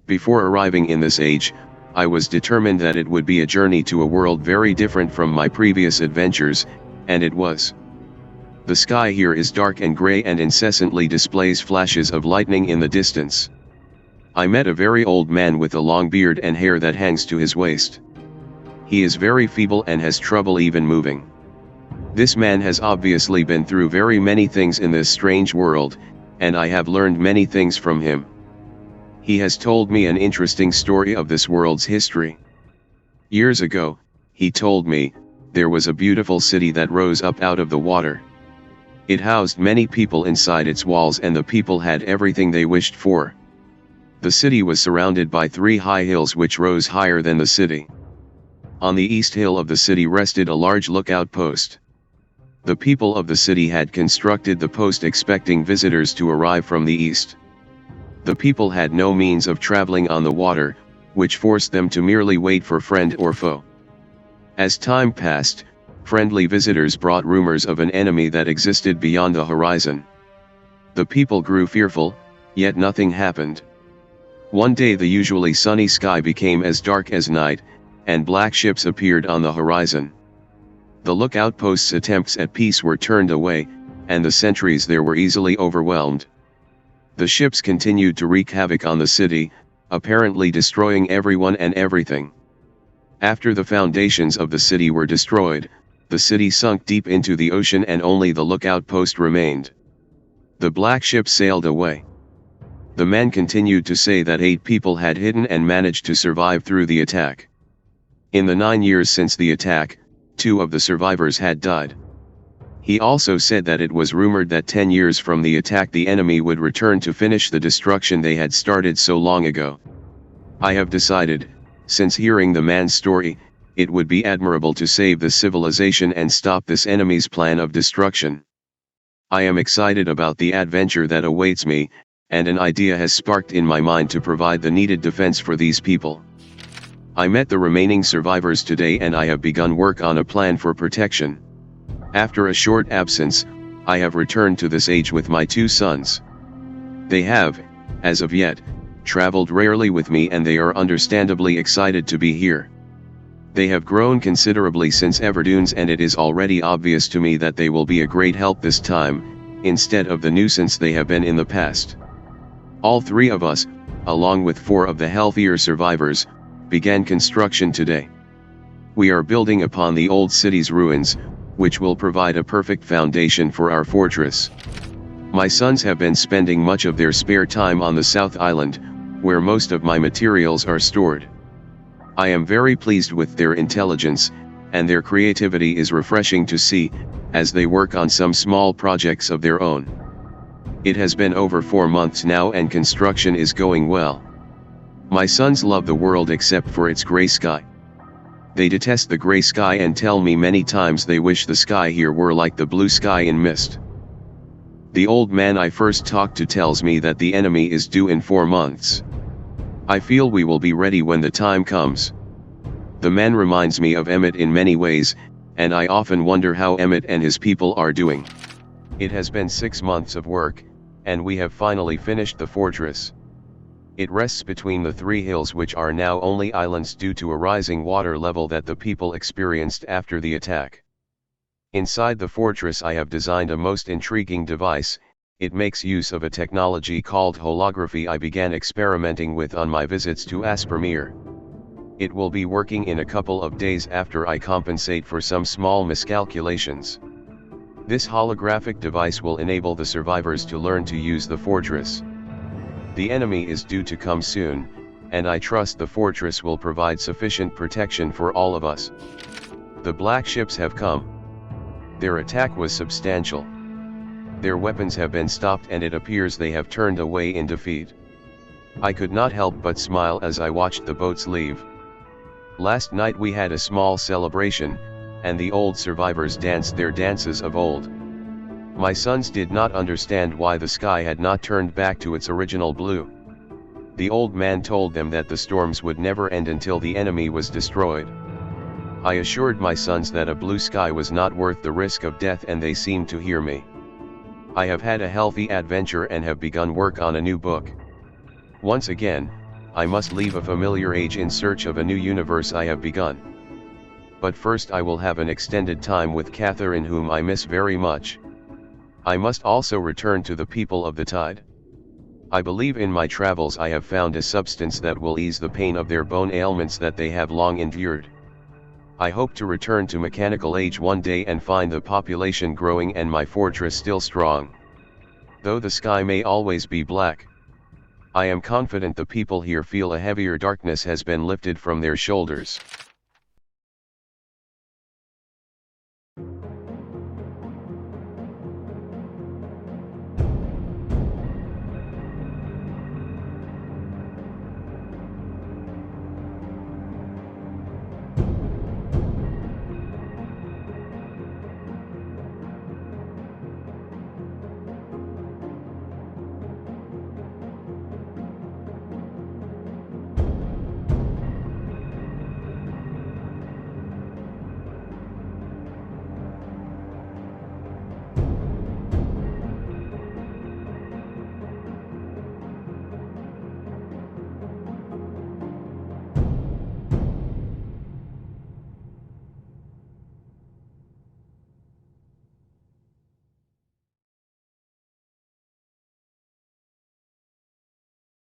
Before arriving in this age, I was determined that it would be a journey to a world very different from my previous adventures, and it was. The sky here is dark and gray and incessantly displays flashes of lightning in the distance. I met a very old man with a long beard and hair that hangs to his waist. He is very feeble and has trouble even moving. This man has obviously been through very many things in this strange world, and I have learned many things from him. He has told me an interesting story of this world's history. Years ago, he told me, there was a beautiful city that rose up out of the water. It housed many people inside its walls and the people had everything they wished for. The city was surrounded by 3 high hills which rose higher than the city. On the east hill of the city rested a large lookout post. The people of the city had constructed the post expecting visitors to arrive from the east. The people had no means of traveling on the water, which forced them to merely wait for friend or foe. As time passed, friendly visitors brought rumors of an enemy that existed beyond the horizon. The people grew fearful, yet nothing happened. One day the usually sunny sky became as dark as night, and black ships appeared on the horizon. The lookout post's attempts at peace were turned away, and the sentries there were easily overwhelmed. The ships continued to wreak havoc on the city, apparently destroying everyone and everything. After the foundations of the city were destroyed, the city sunk deep into the ocean and only the lookout post remained. The black ship sailed away. The man continued to say that 8 people had hidden and managed to survive through the attack. In the 9 years since the attack, 2 of the survivors had died. He also said that it was rumored that 10 years from the attack the enemy would return to finish the destruction they had started so long ago. I have decided, since hearing the man's story, it would be admirable to save the civilization and stop this enemy's plan of destruction. I am excited about the adventure that awaits me, and an idea has sparked in my mind to provide the needed defense for these people. I met the remaining survivors today and I have begun work on a plan for protection. After a short absence, I have returned to this age with my 2 sons. They have, as of yet, traveled rarely with me and they are understandably excited to be here. They have grown considerably since Everdunes and it is already obvious to me that they will be a great help this time, instead of the nuisance they have been in the past. All 3 of us, along with 4 of the healthier survivors, began construction today. We are building upon the old city's ruins, which will provide a perfect foundation for our fortress. My sons have been spending much of their spare time on the South Island, where most of my materials are stored. I am very pleased with their intelligence, and their creativity is refreshing to see, as they work on some small projects of their own. It has been over 4 months now and construction is going well. My sons love the world except for its gray sky. They detest the gray sky and tell me many times they wish the sky here were like the blue sky in Myst. The old man I first talked to tells me that the enemy is due in 4 months. I feel we will be ready when the time comes. The man reminds me of Emmett in many ways, and I often wonder how Emmett and his people are doing. It has been 6 months of work, and we have finally finished the fortress. It rests between the 3 hills which are now only islands due to a rising water level that the people experienced after the attack. Inside the fortress I have designed a most intriguing device. It makes use of a technology called holography I began experimenting with on my visits to Aspermere. It will be working in a couple of days after I compensate for some small miscalculations. This holographic device will enable the survivors to learn to use the fortress. The enemy is due to come soon, and I trust the fortress will provide sufficient protection for all of us. The black ships have come. Their attack was substantial. Their weapons have been stopped and it appears they have turned away in defeat. I could not help but smile as I watched the boats leave. Last night we had a small celebration, and the old survivors danced their dances of old. My sons did not understand why the sky had not turned back to its original blue. The old man told them that the storms would never end until the enemy was destroyed. I assured my sons that a blue sky was not worth the risk of death and they seemed to hear me. I have had a healthy adventure and have begun work on a new book. Once again, I must leave a familiar age in search of a new universe I have begun. But first I will have an extended time with Catherine, whom I miss very much. I must also return to the people of the tide. I believe in my travels I have found a substance that will ease the pain of their bone ailments that they have long endured. I hope to return to mechanical age one day and find the population growing and my fortress still strong. Though the sky may always be black, I am confident the people here feel a heavier darkness has been lifted from their shoulders.